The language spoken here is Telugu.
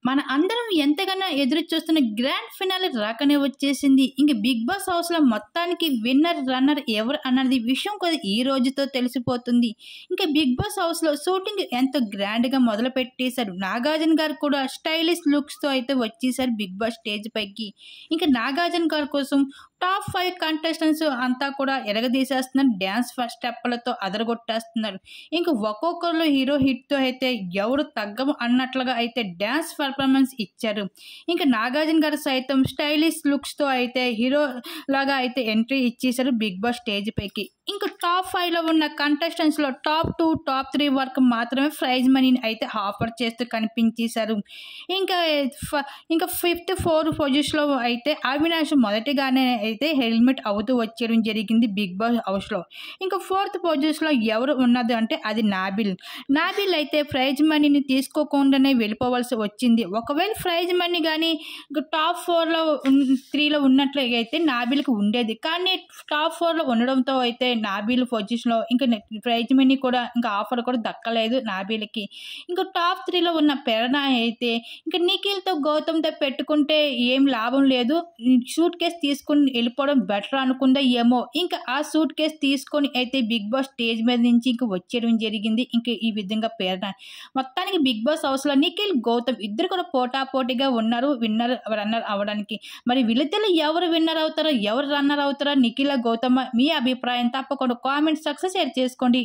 మన అందరం ఎంతగానో ఎదురు చూస్తున్న గ్రాండ్ ఫినాలే రాకనే వచ్చేసింది. ఇంక బిగ్ బాస్ హౌస్‌లో మొత్తానికి విన్నర్, రన్నర్ ఎవరు అన్నది విషయం కూడా ఈ రోజుతో తెలిసిపోతుంది. ఇంకా బిగ్ బాస్ హౌస్‌లో షూటింగ్ ఎంతో గ్రాండ్‌గా మొదలుపెట్టేశారు. నాగార్జున గారు కూడా స్టైలిష్ లుక్స్‌తో అయితే వచ్చేసారు బిగ్ బాస్ స్టేజ్ పైకి. ఇంకా నాగార్జున గారి కోసం టాప్ 5 కంటెస్టెంట్స్ అంతా కూడా ఎరగదీసేస్తున్నారు. డ్యాన్స్ స్టెప్పులతో అదరగొట్టేస్తున్నారు. ఇంక ఒక్కొక్కళ్ళు హీరో హిట్‌తో అయితే ఎవరు తగ్గము అన్నట్లుగా అయితే డ్యాన్స్ పెర్ఫార్మెన్స్ ఇచ్చారు. ఇంకా నాగార్జున గారు సైతం స్టైలిష్ లుక్స్‌తో అయితే హీరో లాగా అయితే ఎంట్రీ ఇచ్చేశారు బిగ్ బాస్ స్టేజ్ పైకి. ఇంకా టాప్ 5లో ఉన్న కంటెస్టెంట్స్‌లో టాప్ 2, టాప్ 3 వరకు మాత్రమే ప్రైజ్ మనీని అయితే ఆఫర్ చేస్తూ కనిపించేశారు. ఇంకా ఇంకా ఫిఫ్త్, 4 పొజిషన్‌లో అయితే అవినాష్ మొదటిగానే అయితే హెల్మెట్ అవుతూ వచ్చేయడం జరిగింది బిగ్ బాస్ హౌస్‌లో. ఇంకా 4th పొజిషన్‌లో ఎవరు ఉన్నది అంటే అది నాబిల్. నాబిల్ అయితే ప్రైజ్ మనీని తీసుకోకుండానే వెళ్ళిపోవాల్సి వచ్చింది. ఒకవేళ ప్రైజ్ మనీ కానీ టాప్ 4లో 3లో ఉన్నట్లయితే నాబిల్‌కి ఉండేది. కానీ టాప్ 4లో ఉండడంతో అయితే నాబిల్ పొజిషన్‌లో ఇంకా ప్రైజ్ మనీ కూడా ఇంకా ఆఫర్ కూడా దక్కలేదు నాబిల్‌కి. ఇంకా టాప్ 3లో ఉన్న ప్రేరణ అయితే ఇంకా నిఖిల్‌తో, గౌతమ్‌తో పెట్టుకుంటే ఏం లాభం లేదు. సూట్ కేస్ తీసుకొని వెళ్ళిపోవడం బెటర్ అనుకుందా ఏమో. ఇంకా ఆ సూట్ కేస్ తీసుకొని అయితే బిగ్ బాస్ స్టేజ్ మీద నుంచి ఇంక వచ్చేయడం జరిగింది. ఇంక ఈ విధంగా ప్రేరణ. మొత్తానికి బిగ్ బాస్ హౌస్‌లో నిఖిల్, గౌతమ్ ఇద్దరు కూడా పోటాపోటీగా ఉన్నారు విన్నర్, రన్నర్ అవ్వడానికి. మరి వీళ్ళిద్దరిలో ఎవరు విన్నర్ అవుతారో, ఎవరు రన్నర్ అవుతారో, నిఖిల, గౌతమ మీ అభిప్రాయం తప్పకుండా కామెంట్ సెక్షన్‌లో షేర్ చేసుకోండి.